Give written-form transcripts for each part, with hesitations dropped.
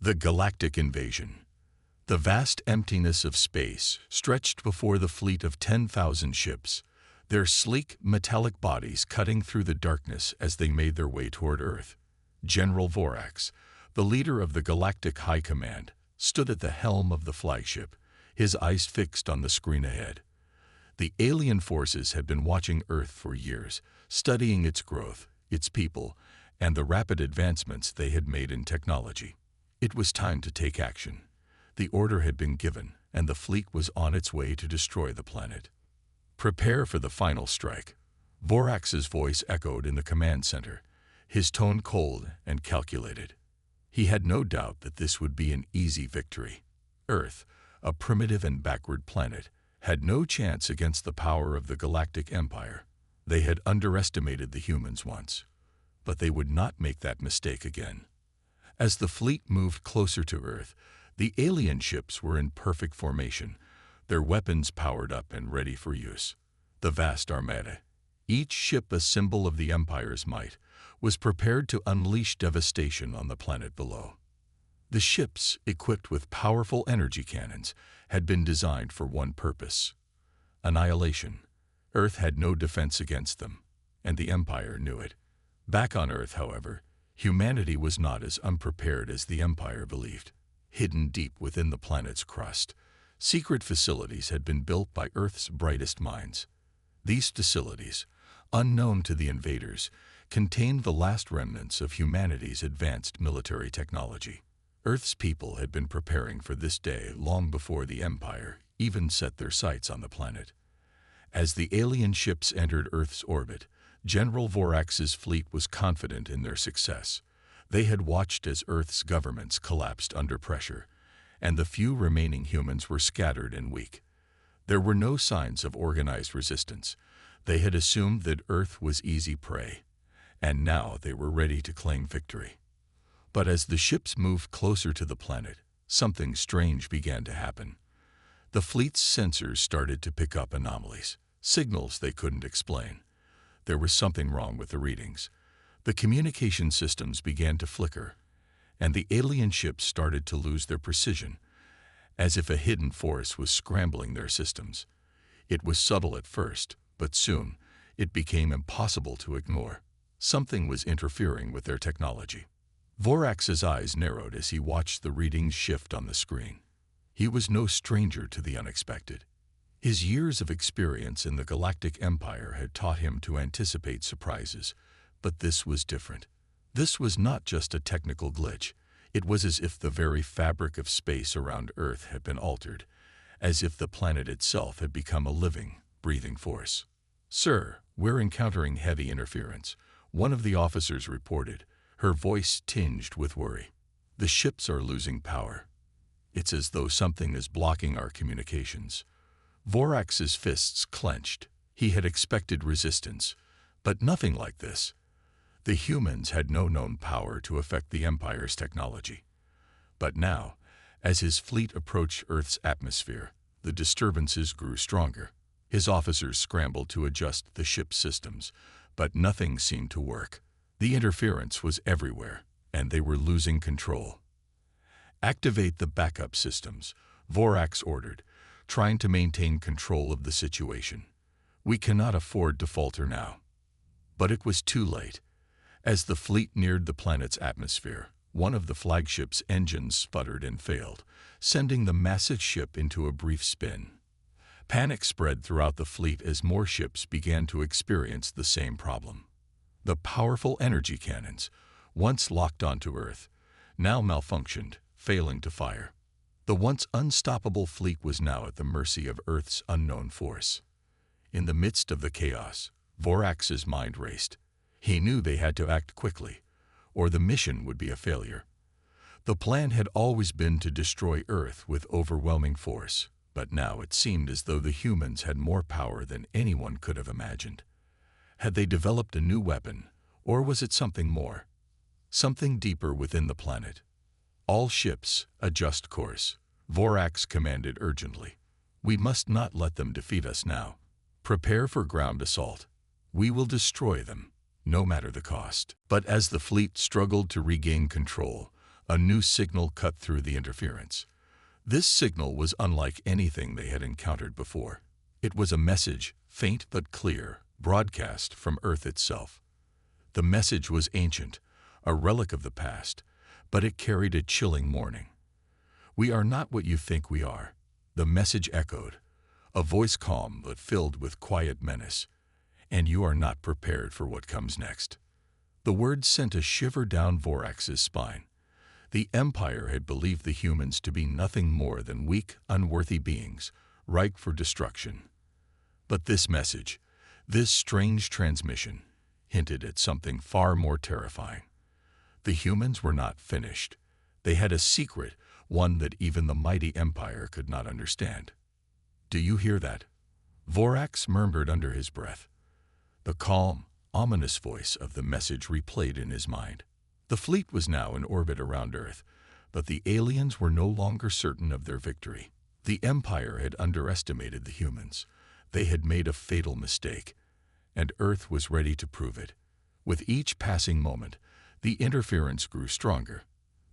The galactic invasion. The vast emptiness of space stretched before the fleet of 10,000 ships, their sleek, metallic bodies cutting through the darkness as they made their way toward Earth. General Vorax, the leader of the Galactic High Command, stood at the helm of the flagship, his eyes fixed on the screen ahead. The alien forces had been watching Earth for years, studying its growth, its people, and the rapid advancements they had made in technology. It was time to take action. The order had been given, and the fleet was on its way to destroy the planet. Prepare for the final strike. Vorax's voice echoed in the command center, his tone cold and calculated. He had no doubt that this would be an easy victory. Earth, a primitive and backward planet, had no chance against the power of the Galactic Empire. They had underestimated the humans once, but they would not make that mistake again. As the fleet moved closer to Earth, the alien ships were in perfect formation, their weapons powered up and ready for use. The vast armada, each ship a symbol of the Empire's might, was prepared to unleash devastation on the planet below. The ships, equipped with powerful energy cannons, had been designed for one purpose: annihilation. Earth had no defense against them, and the Empire knew it. Back on Earth, however, humanity was not as unprepared as the Empire believed. Hidden deep within the planet's crust, secret facilities had been built by Earth's brightest minds. These facilities, unknown to the invaders, contained the last remnants of humanity's advanced military technology. Earth's people had been preparing for this day long before the Empire even set their sights on the planet. As the alien ships entered Earth's orbit, General Vorax's fleet was confident in their success. They had watched as Earth's governments collapsed under pressure, and the few remaining humans were scattered and weak. There were no signs of organized resistance. They had assumed that Earth was easy prey, and now they were ready to claim victory. But as the ships moved closer to the planet, something strange began to happen. The fleet's sensors started to pick up anomalies, signals they couldn't explain. There was something wrong with the readings. The communication systems began to flicker, and the alien ships started to lose their precision, as if a hidden force was scrambling their systems. It was subtle at first, but soon it became impossible to ignore. Something was interfering with their technology. Vorax's eyes narrowed as he watched the readings shift on the screen. He was no stranger to the unexpected. His years of experience in the Galactic Empire had taught him to anticipate surprises, but this was different. This was not just a technical glitch. It was as if the very fabric of space around Earth had been altered, as if the planet itself had become a living, breathing force. "Sir, we're encountering heavy interference," one of the officers reported, her voice tinged with worry. "The ships are losing power. It's as though something is blocking our communications." Vorax's fists clenched. He had expected resistance, but nothing like this. The humans had no known power to affect the Empire's technology. But now, as his fleet approached Earth's atmosphere, the disturbances grew stronger. His officers scrambled to adjust the ship's systems, but nothing seemed to work. The interference was everywhere, and they were losing control. "Activate the backup systems," Vorax ordered, trying to maintain control of the situation. "We cannot afford to falter now." But it was too late. As the fleet neared the planet's atmosphere, one of the flagship's engines sputtered and failed, sending the massive ship into a brief spin. Panic spread throughout the fleet as more ships began to experience the same problem. The powerful energy cannons, once locked onto Earth, now malfunctioned, failing to fire. The once unstoppable fleet was now at the mercy of Earth's unknown force. In the midst of the chaos, Vorax's mind raced. He knew they had to act quickly, or the mission would be a failure. The plan had always been to destroy Earth with overwhelming force, but now it seemed as though the humans had more power than anyone could have imagined. Had they developed a new weapon, or was it something more? Something deeper within the planet? "All ships, adjust course," Vorax commanded urgently. "We must not let them defeat us now. Prepare for ground assault. We will destroy them, no matter the cost." But as the fleet struggled to regain control, A new signal cut through the interference. This signal was unlike anything they had encountered before. It was a message, faint but clear, broadcast from Earth itself. The message was ancient, a relic of the past, but it carried a chilling warning. "We are not what you think we are," the message echoed, a voice calm but filled with quiet menace, "and you are not prepared for what comes next." The words sent a shiver down Vorax's spine. The Empire had believed the humans to be nothing more than weak, unworthy beings, ripe for destruction. But this message, this strange transmission, hinted at something far more terrifying. The humans were not finished. They had a secret, one that even the mighty Empire could not understand. "Do you hear that?" Vorax murmured under his breath. The calm, ominous voice of the message replayed in his mind. The fleet was now in orbit around Earth, but the aliens were no longer certain of their victory. The Empire had underestimated the humans. They had made a fatal mistake, and Earth was ready to prove it. With each passing moment, the interference grew stronger.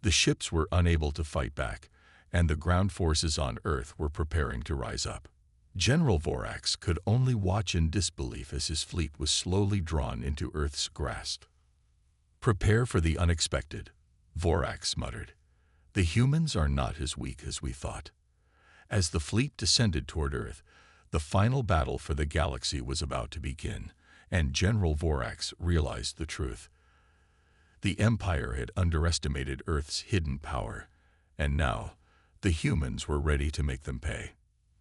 The ships were unable to fight back, and the ground forces on Earth were preparing to rise up. General Vorax could only watch in disbelief as his fleet was slowly drawn into Earth's grasp. "Prepare for the unexpected," Vorax muttered. "The humans are not as weak as we thought." As the fleet descended toward Earth, the final battle for the galaxy was about to begin, and General Vorax realized the truth. The Empire had underestimated Earth's hidden power, and now the humans were ready to make them pay.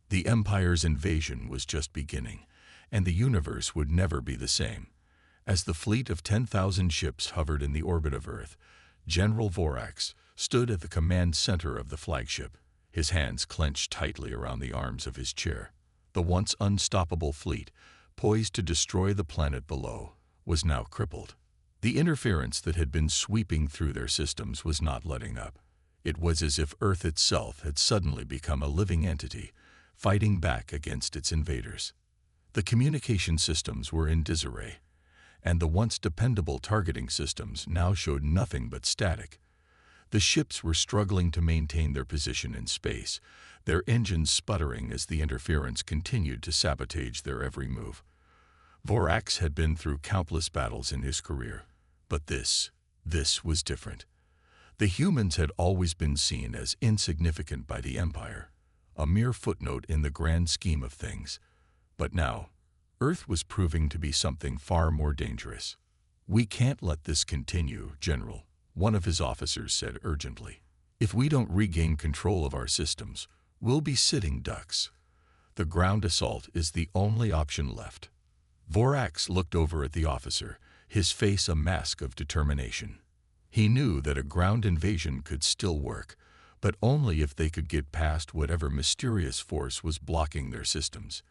The Empire's invasion was just beginning, and the universe would never be the same. As the fleet of 10,000 ships hovered in the orbit of Earth, General Vorax stood at the command center of the flagship, his hands clenched tightly around the arms of his chair. The once unstoppable fleet, poised to destroy the planet below, was now crippled. The interference that had been sweeping through their systems was not letting up. It was as if Earth itself had suddenly become a living entity, fighting back against its invaders. The communication systems were in disarray, and the once dependable targeting systems now showed nothing but static. The ships were struggling to maintain their position in space, their engines sputtering as the interference continued to sabotage their every move. Vorax had been through countless battles in his career, but this was different. The humans had always been seen as insignificant by the Empire, a mere footnote in the grand scheme of things. But now, Earth was proving to be something far more dangerous. "We can't let this continue, General," one of his officers said urgently. "If we don't regain control of our systems, we'll be sitting ducks. The ground assault is the only option left." Vorax looked over at the officer, his face a mask of determination. He knew that a ground invasion could still work, but only if they could get past whatever mysterious force was blocking their systems.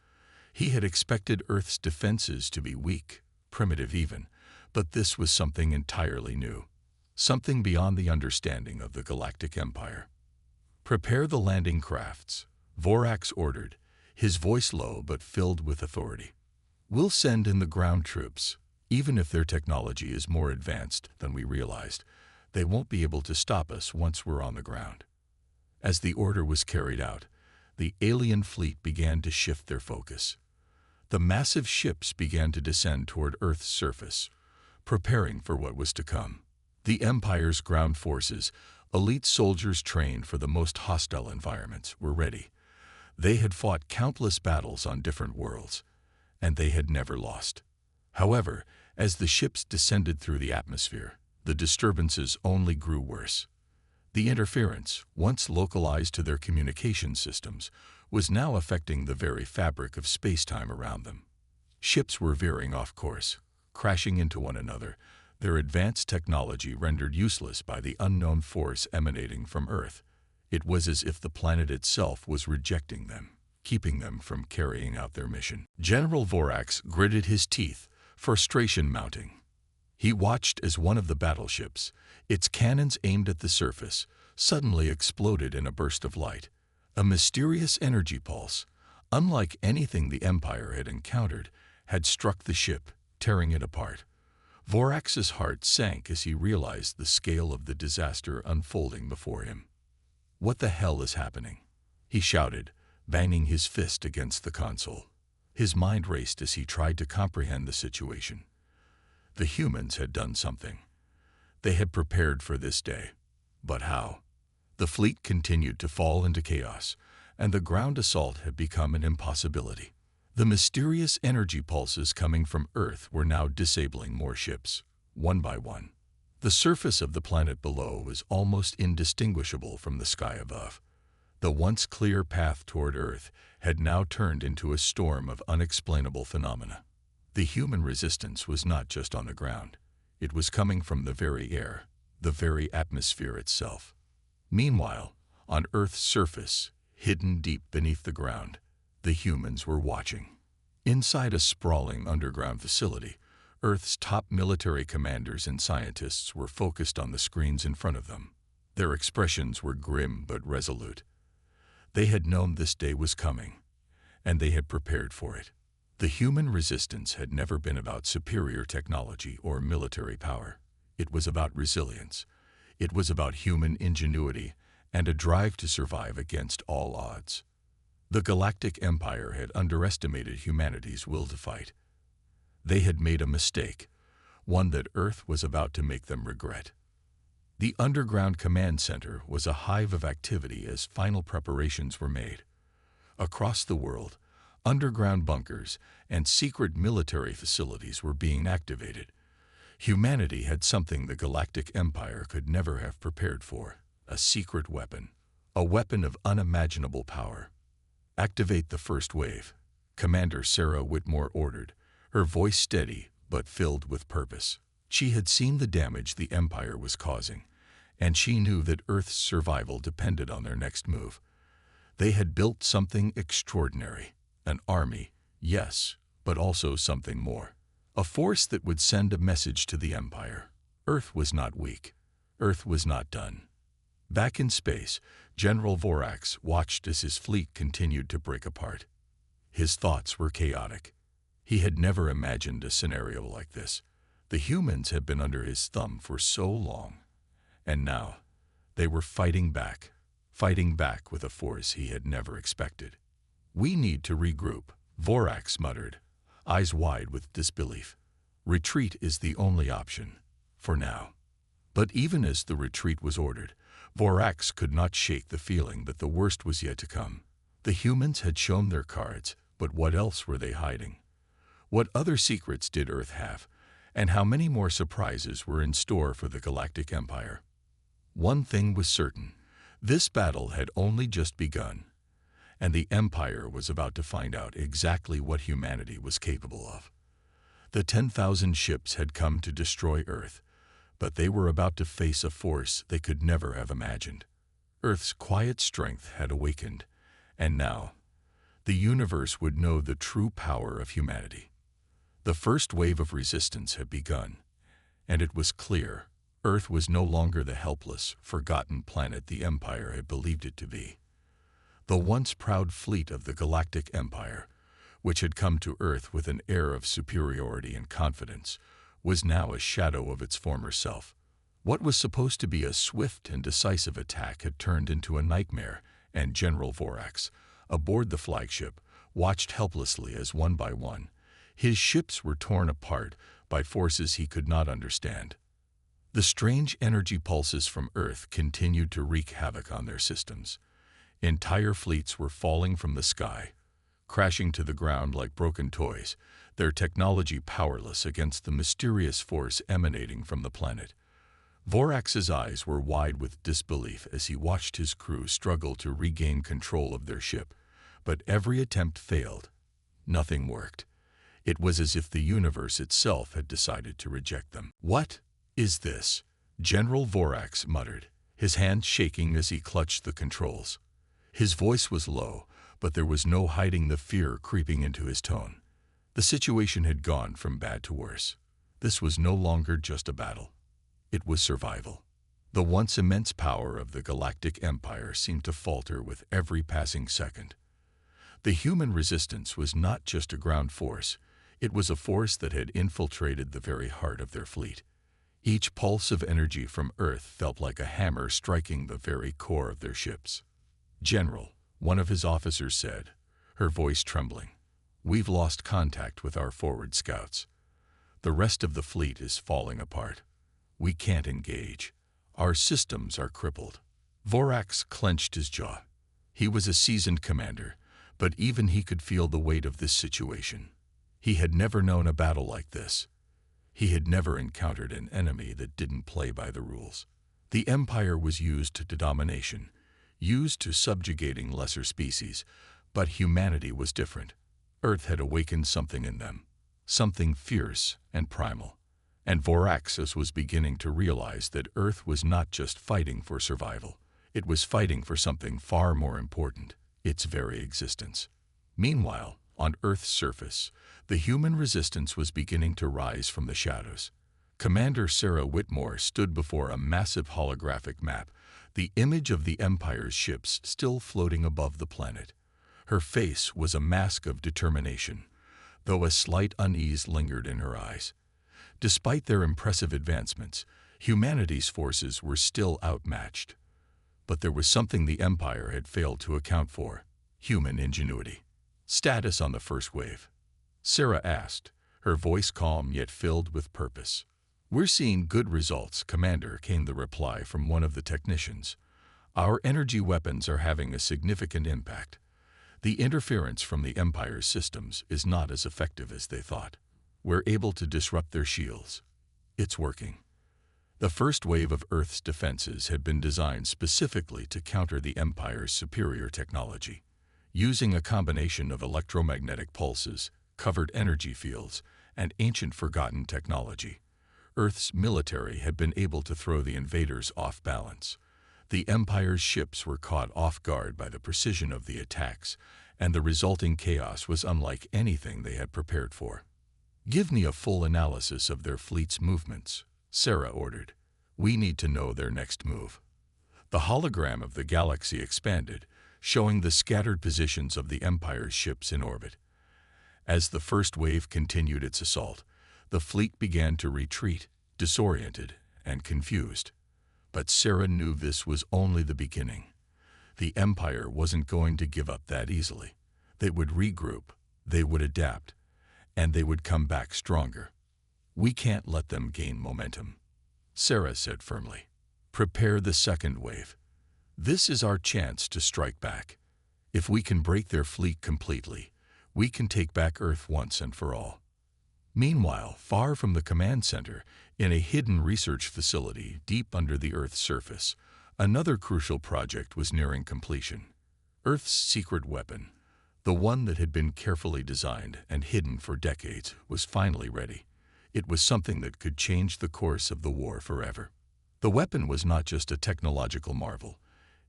He had expected Earth's defenses to be weak, primitive even, but this was something entirely new, something beyond the understanding of the Galactic Empire. "Prepare the landing crafts," Vorax ordered, his voice low but filled with authority. "We'll send in the ground troops. Even if their technology is more advanced than we realized, they won't be able to stop us once we're on the ground." As the order was carried out, the alien fleet began to shift their focus. The massive ships began to descend toward Earth's surface, preparing for what was to come. The Empire's ground forces, elite soldiers trained for the most hostile environments, were ready. They had fought countless battles on different worlds, and they had never lost. However, as the ships descended through the atmosphere, the disturbances only grew worse. The interference, once localized to their communication systems, was now affecting the very fabric of space-time around them. Ships were veering off course, crashing into one another, their advanced technology rendered useless by the unknown force emanating from Earth. It was as if the planet itself was rejecting them, keeping them from carrying out their mission. General Vorax gritted his teeth, frustration mounting. He watched as one of the battleships, its cannons aimed at the surface, suddenly exploded in a burst of light. A mysterious energy pulse, unlike anything the Empire had encountered, had struck the ship, tearing it apart. Vorax's heart sank as he realized the scale of the disaster unfolding before him. "What the hell is happening?" he shouted, banging his fist against the console. His mind raced as he tried to comprehend the situation. The humans had done something. They had prepared for this day. But how? The fleet continued to fall into chaos, and the ground assault had become an impossibility. The mysterious energy pulses coming from Earth were now disabling more ships, one by one. The surface of the planet below was almost indistinguishable from the sky above. The once clear path toward Earth had now turned into a storm of unexplainable phenomena. The human resistance was not just on the ground. It was coming from the very air, the very atmosphere itself. Meanwhile, on Earth's surface, hidden deep beneath the ground, the humans were watching. Inside a sprawling underground facility, Earth's top military commanders and scientists were focused on the screens in front of them. Their expressions were grim but resolute. They had known this day was coming, and they had prepared for it. The human resistance had never been about superior technology or military power. It was about resilience. It was about human ingenuity and a drive to survive against all odds. The Galactic Empire had underestimated humanity's will to fight. They had made a mistake, one that Earth was about to make them regret. The underground command center was a hive of activity as final preparations were made. Across the world, underground bunkers and secret military facilities were being activated. Humanity had something the Galactic Empire could never have prepared for: a secret weapon, a weapon of unimaginable power. "Activate the first wave," Commander Sarah Whitmore ordered, her voice steady but filled with purpose. She had seen the damage the Empire was causing, and she knew that Earth's survival depended on their next move. They had built something extraordinary, an army, yes, but also something more. A force that would send a message to the Empire. Earth was not weak. Earth was not done. Back in space, General Vorax watched as his fleet continued to break apart. His thoughts were chaotic. He had never imagined a scenario like this. The humans had been under his thumb for so long, and now they were fighting back with a force he had never expected. "We need to regroup," Vorax muttered, eyes wide with disbelief. "Retreat is the only option, for now." But even as the retreat was ordered, Vorax could not shake the feeling that the worst was yet to come. The humans had shown their cards, but what else were they hiding? What other secrets did Earth have, and how many more surprises were in store for the Galactic Empire? One thing was certain: this battle had only just begun, and the Empire was about to find out exactly what humanity was capable of. The 10,000 ships had come to destroy Earth, but they were about to face a force they could never have imagined. Earth's quiet strength had awakened, and now the universe would know the true power of humanity. The first wave of resistance had begun, and it was clear Earth was no longer the helpless, forgotten planet the Empire had believed it to be. The once proud fleet of the Galactic Empire, which had come to Earth with an air of superiority and confidence, was now a shadow of its former self. What was supposed to be a swift and decisive attack had turned into a nightmare, and General Vorax, aboard the flagship, watched helplessly as one by one his ships were torn apart by forces he could not understand. The strange energy pulses from Earth continued to wreak havoc on their systems. Entire fleets were falling from the sky, crashing to the ground like broken toys, their technology powerless against the mysterious force emanating from the planet. Vorax's eyes were wide with disbelief as he watched his crew struggle to regain control of their ship, but every attempt failed. Nothing worked. It was as if the universe itself had decided to reject them. "What is this?" General Vorax muttered, his hands shaking as he clutched the controls. His voice was low, but there was no hiding the fear creeping into his tone. The situation had gone from bad to worse. This was no longer just a battle. It was survival. The once immense power of the Galactic Empire seemed to falter with every passing second. The human resistance was not just a ground force. It was a force that had infiltrated the very heart of their fleet. Each pulse of energy from Earth felt like a hammer striking the very core of their ships. "General," one of his officers said, her voice trembling, "we've lost contact with our forward scouts. The rest of the fleet is falling apart. We can't engage. Our systems are crippled." Vorax clenched his jaw. He was a seasoned commander, but even he could feel the weight of this situation. He had never known a battle like this. He had never encountered an enemy that didn't play by the rules. The Empire was used to domination, used to subjugating lesser species, but humanity was different. Earth had awakened something in them, something fierce and primal. And Voraxis was beginning to realize that Earth was not just fighting for survival. It was fighting for something far more important, its very existence. Meanwhile, on Earth's surface, the human resistance was beginning to rise from the shadows. Commander Sarah Whitmore stood before a massive holographic map, the image of the Empire's ships still floating above the planet. Her face was a mask of determination, though a slight unease lingered in her eyes. Despite their impressive advancements, humanity's forces were still outmatched. But there was something the Empire had failed to account for: human ingenuity. "Status on the first wave?" Sarah asked, her voice calm yet filled with purpose. "We're seeing good results, Commander," came the reply from one of the technicians. "Our energy weapons are having a significant impact. The interference from the Empire's systems is not as effective as they thought. We're able to disrupt their shields. It's working." The first wave of Earth's defenses had been designed specifically to counter the Empire's superior technology. Using a combination of electromagnetic pulses, covered energy fields, and ancient forgotten technology, Earth's military had been able to throw the invaders off balance. The Empire's ships were caught off guard by the precision of the attacks, and the resulting chaos was unlike anything they had prepared for. "Give me a full analysis of their fleet's movements," Sarah ordered. "We need to know their next move." The hologram of the galaxy expanded, showing the scattered positions of the Empire's ships in orbit. As the first wave continued its assault, the fleet began to retreat, disoriented and confused. But Sarah knew this was only the beginning. The Empire wasn't going to give up that easily. They would regroup, they would adapt, and they would come back stronger. "We can't let them gain momentum," Sarah said firmly. "Prepare the second wave. This is our chance to strike back. If we can break their fleet completely, we can take back Earth once and for all." Meanwhile, far from the command center, in a hidden research facility deep under the Earth's surface, another crucial project was nearing completion. Earth's secret weapon, the one that had been carefully designed and hidden for decades, was finally ready. It was something that could change the course of the war forever. The weapon was not just a technological marvel.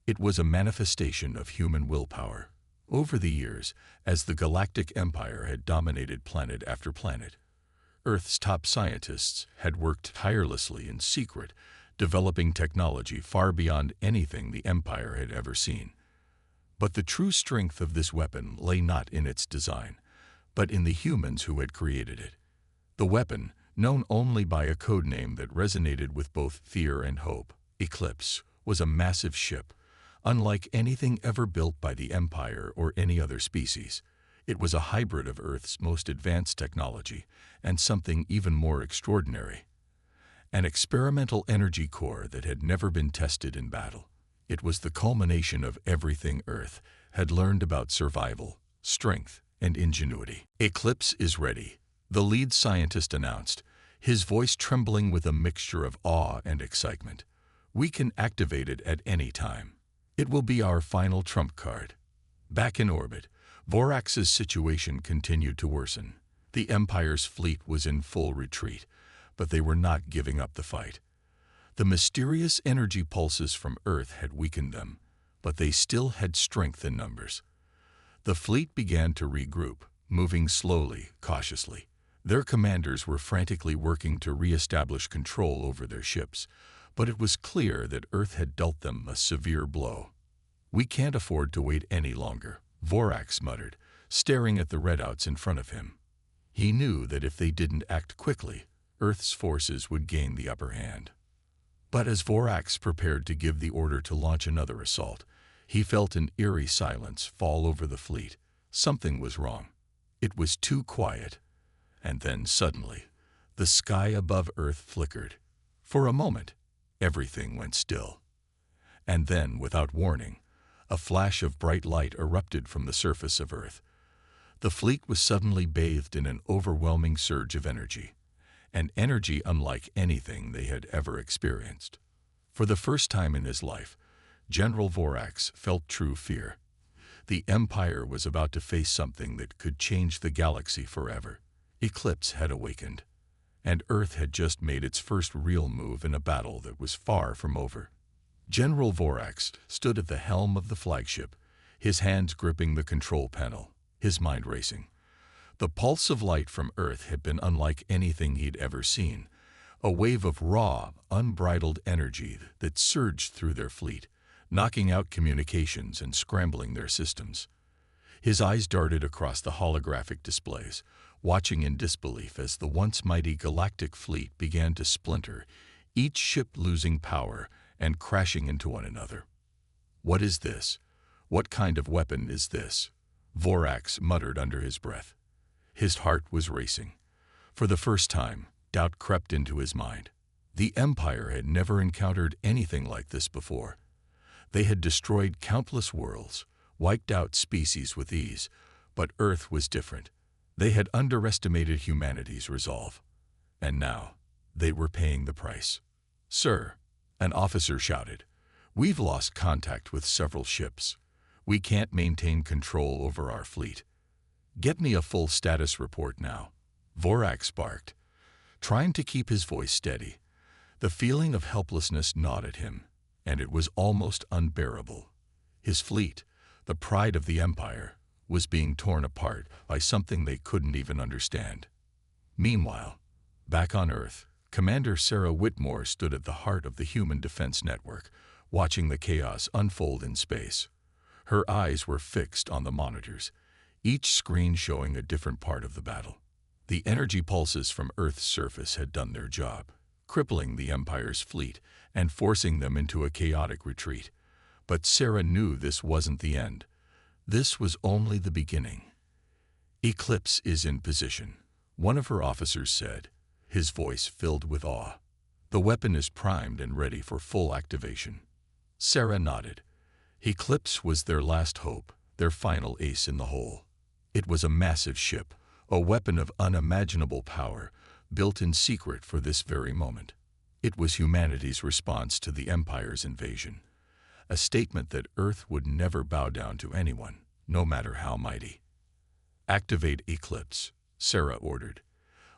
It was a manifestation of human willpower. Over the years, as the Galactic Empire had dominated planet after planet, Earth's top scientists had worked tirelessly in secret, developing technology far beyond anything the Empire had ever seen. But the true strength of this weapon lay not in its design, but in the humans who had created it. The weapon, known only by a code name that resonated with both fear and hope, Eclipse, was a massive ship, unlike anything ever built by the Empire or any other species. It was a hybrid of Earth's most advanced technology and something even more extraordinary: an experimental energy core that had never been tested in battle. It was the culmination of everything Earth had learned about survival, strength, and ingenuity. "Eclipse is ready," the lead scientist announced, his voice trembling with a mixture of awe and excitement. "We can activate it at any time. It will be our final trump card." Back in orbit, Vorax's situation continued to worsen. The Empire's fleet was in full retreat, but they were not giving up the fight. The mysterious energy pulses from Earth had weakened them, but they still had strength in numbers. The fleet began to regroup, moving slowly, cautiously. Their commanders were frantically working to re-establish control over their ships, but it was clear that Earth had dealt them a severe blow. "We can't afford to wait any longer," Vorax muttered, staring at the redouts in front of him. He knew that if they didn't act quickly, Earth's forces would gain the upper hand. But as Vorax prepared to give the order to launch another assault, he felt an eerie silence fall over the fleet. Something was wrong. It was too quiet. And then suddenly, the sky above Earth flickered. For a moment, everything went still. And then, without warning, a flash of bright light erupted from the surface of Earth. The fleet was suddenly bathed in an overwhelming surge of energy, an energy unlike anything they had ever experienced. For the first time in his life, General Vorax felt true fear. The Empire was about to face something that could change the galaxy forever. Eclipse had awakened, and Earth had just made its first real move in a battle that was far from over. General Vorax stood at the helm of the flagship, his hands gripping the control panel, his mind racing. The pulse of light from Earth had been unlike anything he'd ever seen, a wave of raw, unbridled energy that surged through their fleet, knocking out communications and scrambling their systems. His eyes darted across the holographic displays, watching in disbelief as the once mighty galactic fleet began to splinter, each ship losing power and crashing into one another. "What is this? What kind of weapon is this?" Vorax muttered under his breath. His heart was racing. For the first time, doubt crept into his mind. The Empire had never encountered anything like this before. They had destroyed countless worlds, wiped out species with ease, but Earth was different. They had underestimated humanity's resolve. And now, they were paying the price. "Sir," an officer shouted, "we've lost contact with several ships. We can't maintain control over our fleet." "Get me a full status report now," Vorax barked, trying to keep his voice steady. The feeling of helplessness gnawed at him, and it was almost unbearable. His fleet, the pride of the Empire, was being torn apart by something they couldn't even understand. Meanwhile, back on Earth, Commander Sarah Whitmore stood at the heart of the Human Defense Network, watching the chaos unfold in space. Her eyes were fixed on the monitors, each screen showing a different part of the battle. The energy pulses from Earth's surface had done their job, crippling the Empire's fleet and forcing them into a chaotic retreat. But Sarah knew this wasn't the end. This was only the beginning. "Eclipse is in position," one of her officers said, his voice filled with awe. "The weapon is primed and ready for full activation." Sarah nodded. Eclipse was their last hope, their final ace in the hole. It was a massive ship, a weapon of unimaginable power, built in secret for this very moment. It was humanity's response to the Empire's invasion, a statement that Earth would never bow down to anyone, no matter how mighty. "Activate Eclipse," Sarah ordered.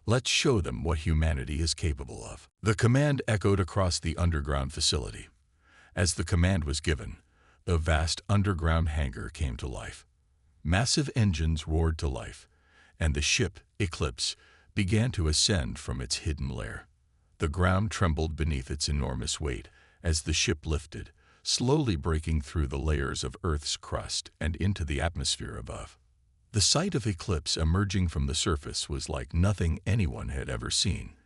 "Let's show them what humanity is capable of." The command echoed across the underground facility. As the command was given, the vast underground hangar came to life. Massive engines roared to life, and the ship, Eclipse, began to ascend from its hidden lair. The ground trembled beneath its enormous weight as the ship lifted, slowly breaking through the layers of Earth's crust and into the atmosphere above. The sight of Eclipse emerging from the surface was like nothing anyone had ever seen.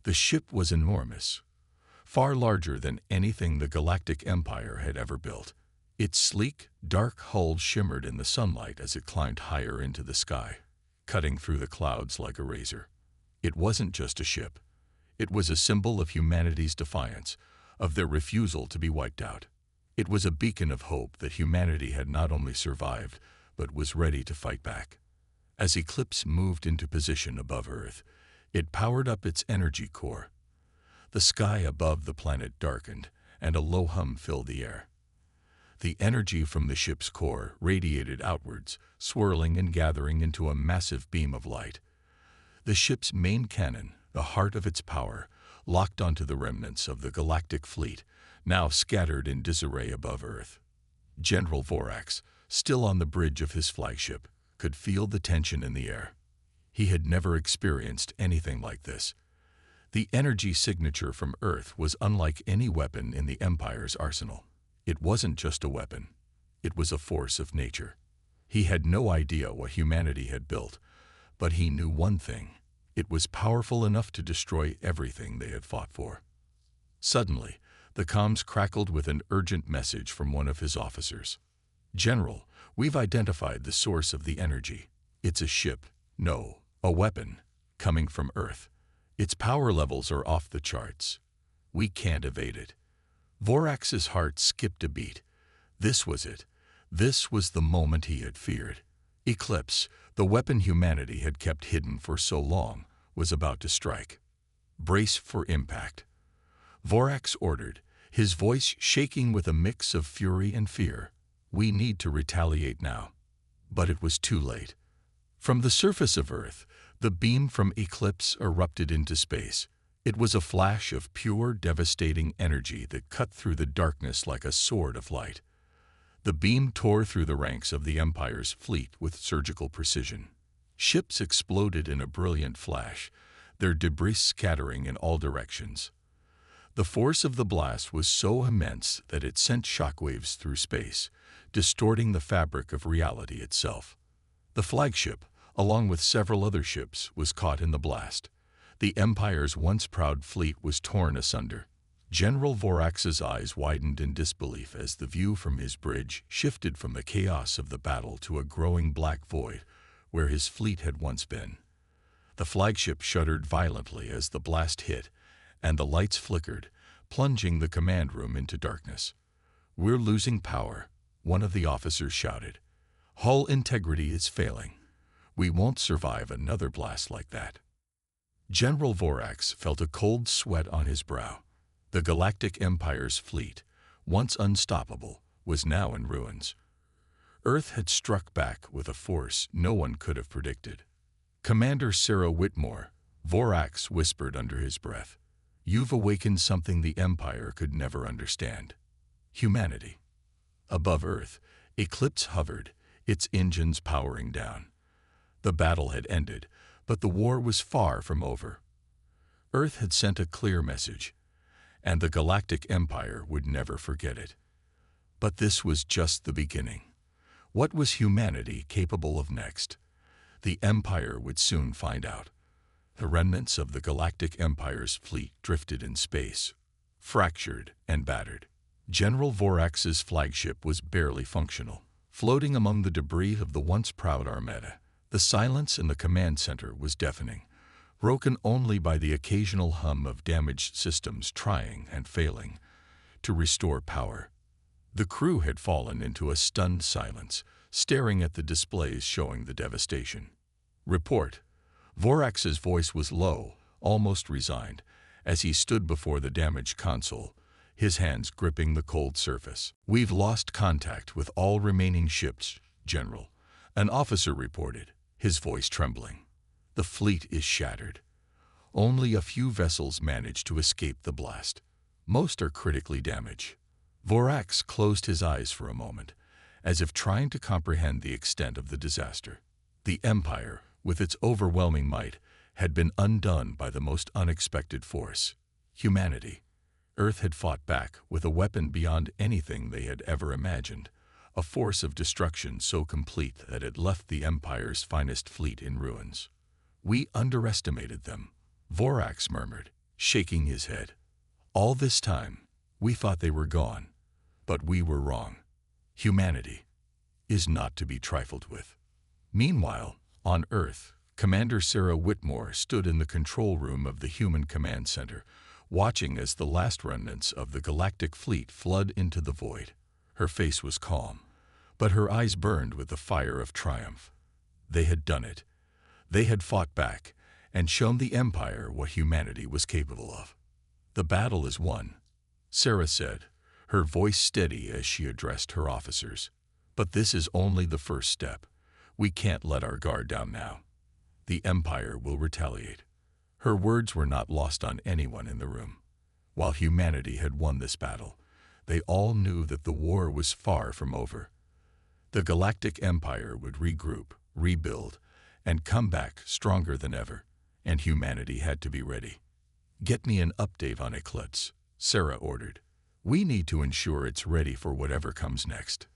The ship was enormous, far larger than anything the Galactic Empire had ever built. Its sleek, dark hull shimmered in the sunlight as it climbed higher into the sky, cutting through the clouds like a razor. It wasn't just a ship. It was a symbol of humanity's defiance, of their refusal to be wiped out. It was a beacon of hope that humanity had not only survived, but was ready to fight back. As Eclipse moved into position above Earth, it powered up its energy core. The sky above the planet darkened, and a low hum filled the air. The energy from the ship's core radiated outwards, swirling and gathering into a massive beam of light. The ship's main cannon, the heart of its power, locked onto the remnants of the galactic fleet, now scattered in disarray above Earth. General Vorax, still on the bridge of his flagship, could feel the tension in the air. He had never experienced anything like this. The energy signature from Earth was unlike any weapon in the Empire's arsenal. It wasn't just a weapon. It was a force of nature. He had no idea what humanity had built, But he knew one thing. It was powerful enough to destroy everything they had fought for. Suddenly, the comms crackled with an urgent message from one of his officers. "General, we've identified the source of the energy. It's a ship, no, a weapon, coming from Earth. Its power levels are off the charts. We can't evade it." Vorax's heart skipped a beat. This was it. This was the moment he had feared. Eclipse, the weapon humanity had kept hidden for so long, was about to strike. "Brace for impact." Vorax ordered, his voice shaking with a mix of fury and fear. "We need to retaliate now." But it was too late. From the surface of Earth, the beam from Eclipse erupted into space. It was a flash of pure, devastating energy that cut through the darkness like a sword of light. The beam tore through the ranks of the Empire's fleet with surgical precision. Ships exploded in a brilliant flash, their debris scattering in all directions. The force of the blast was so immense that it sent shockwaves through space, distorting the fabric of reality itself. The flagship, along with several other ships, was caught in the blast. The Empire's once proud fleet was torn asunder. General Vorax's eyes widened in disbelief as the view from his bridge shifted from the chaos of the battle to a growing black void where his fleet had once been. The flagship shuddered violently as the blast hit, and the lights flickered, plunging the command room into darkness. "We're losing power," one of the officers shouted. "Hull integrity is failing. We won't survive another blast like that." General Vorax felt a cold sweat on his brow. The Galactic Empire's fleet, once unstoppable, was now in ruins. Earth had struck back with a force no one could have predicted. "Commander Sarah Whitmore," Vorax whispered under his breath, "you've awakened something the Empire could never understand. Humanity." Above Earth, Eclipse hovered, its engines powering down. The battle had ended, but the war was far from over. Earth had sent a clear message, and the Galactic Empire would never forget it. But this was just the beginning. What was humanity capable of next? The Empire would soon find out. The remnants of the Galactic Empire's fleet drifted in space, fractured and battered. General Vorax's flagship was barely functional. Floating among the debris of the once proud Armada, the silence in the command center was deafening, broken only by the occasional hum of damaged systems trying and failing to restore power. The crew had fallen into a stunned silence, staring at the displays showing the devastation. "Report." Vorax's voice was low, almost resigned, as he stood before the damaged console, his hands gripping the cold surface. "We've lost contact with all remaining ships, General," an officer reported, his voice trembling. "The fleet is shattered. Only a few vessels managed to escape the blast. Most are critically damaged." Vorax closed his eyes for a moment, as if trying to comprehend the extent of the disaster. The Empire, with its overwhelming might, had been undone by the most unexpected force: humanity. Earth had fought back with a weapon beyond anything they had ever imagined, a force of destruction so complete that it left the Empire's finest fleet in ruins. "We underestimated them," Vorax murmured, shaking his head. "All this time, we thought they were gone, but we were wrong. Humanity is not to be trifled with." Meanwhile, on Earth, Commander Sarah Whitmore stood in the control room of the Human Command Center, watching as the last remnants of the Galactic Fleet flood into the void. Her face was calm, but her eyes burned with the fire of triumph. They had done it. They had fought back and shown the Empire what humanity was capable of. "The battle is won," Sarah said, her voice steady as she addressed her officers. "But this is only the first step. We can't let our guard down now. The Empire will retaliate." Her words were not lost on anyone in the room. While humanity had won this battle, they all knew that the war was far from over. The Galactic Empire would regroup, rebuild, and come back stronger than ever, and humanity had to be ready. "Get me an update on Eclipse," Sarah ordered. "We need to ensure it's ready for whatever comes next."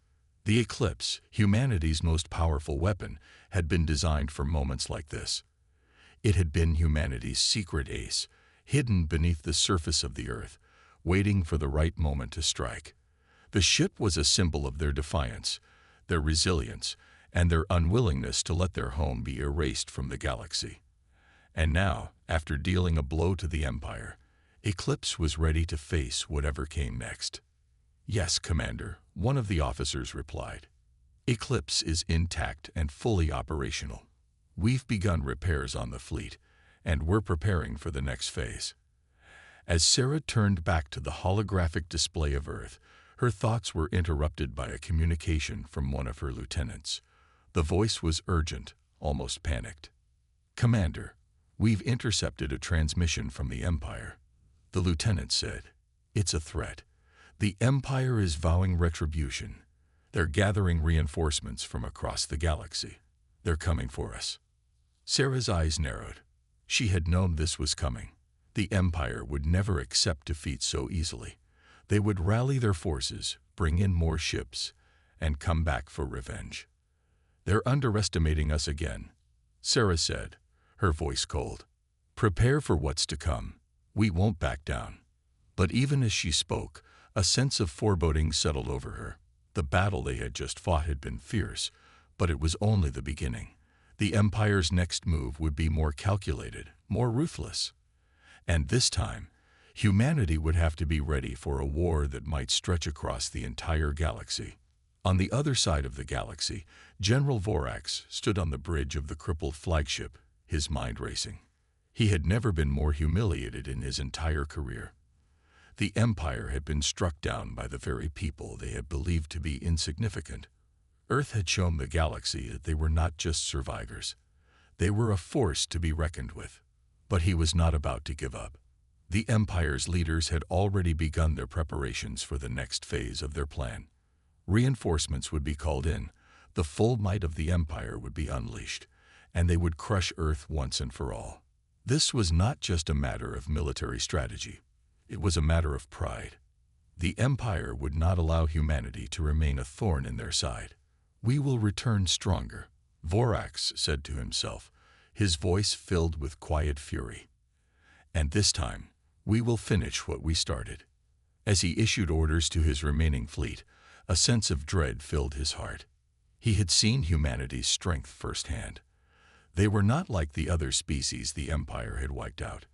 The eclipse, humanity's most powerful weapon, had been designed for moments like this. It had been humanity's secret ace, hidden beneath the surface of the earth, waiting for the right moment to strike. The ship was a symbol of their defiance, their resilience, and their unwillingness to let their home be erased from the galaxy. And now, after dealing a blow to the Empire, Eclipse was ready to face whatever came next. "Yes, Commander," one of the officers replied. "Eclipse is intact and fully operational. We've begun repairs on the fleet, and we're preparing for the next phase." As Sarah turned back to the holographic display of Earth, her thoughts were interrupted by a communication from one of her lieutenants. The voice was urgent, almost panicked. "Commander, we've intercepted a transmission from the Empire," the lieutenant said. "It's a threat. The Empire is vowing retribution. They're gathering reinforcements from across the galaxy. They're coming for us." Sarah's eyes narrowed. She had known this was coming. The Empire would never accept defeat so easily. They would rally their forces, bring in more ships, and come back for revenge. "They're underestimating us again," Sarah said, her voice cold. "Prepare for what's to come. We won't back down." But even as she spoke, a sense of foreboding settled over her. The battle they had just fought had been fierce, but it was only the beginning. The Empire's next move would be more calculated, more ruthless. And this time, humanity would have to be ready for a war that might stretch across the entire galaxy. On the other side of the galaxy, General Vorax stood on the bridge of the crippled flagship, his mind racing. He had never been more humiliated in his entire career. The Empire had been struck down by the very people they had believed to be insignificant. Earth had shown the galaxy that they were not just survivors. They were a force to be reckoned with. But he was not about to give up. The Empire's leaders had already begun their preparations for the next phase of their plan. Reinforcements would be called in, the full might of the Empire would be unleashed, and they would crush Earth once and for all. This was not just a matter of military strategy. It was a matter of pride. The Empire would not allow humanity to remain a thorn in their side. "We will return stronger," Vorax said to himself, his voice filled with quiet fury. "And this time, we will finish what we started." As he issued orders to his remaining fleet, a sense of dread filled his heart. He had seen humanity's strength firsthand. They were not like the other species the Empire had wiped out.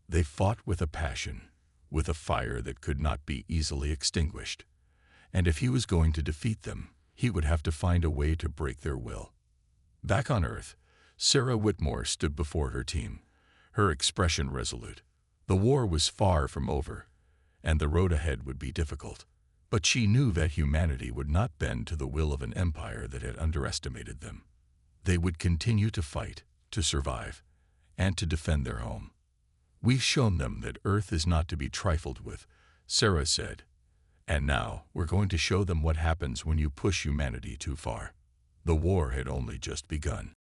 They fought with a passion, with a fire that could not be easily extinguished. And if he was going to defeat them, he would have to find a way to break their will. Back on Earth, Sarah Whitmore stood before her team, her expression resolute. The war was far from over, and the road ahead would be difficult. But she knew that humanity would not bend to the will of an empire that had underestimated them. They would continue to fight, to survive, and to defend their home. "We've shown them that Earth is not to be trifled with," Sarah said. "And now we're going to show them what happens when you push humanity too far." The war had only just begun.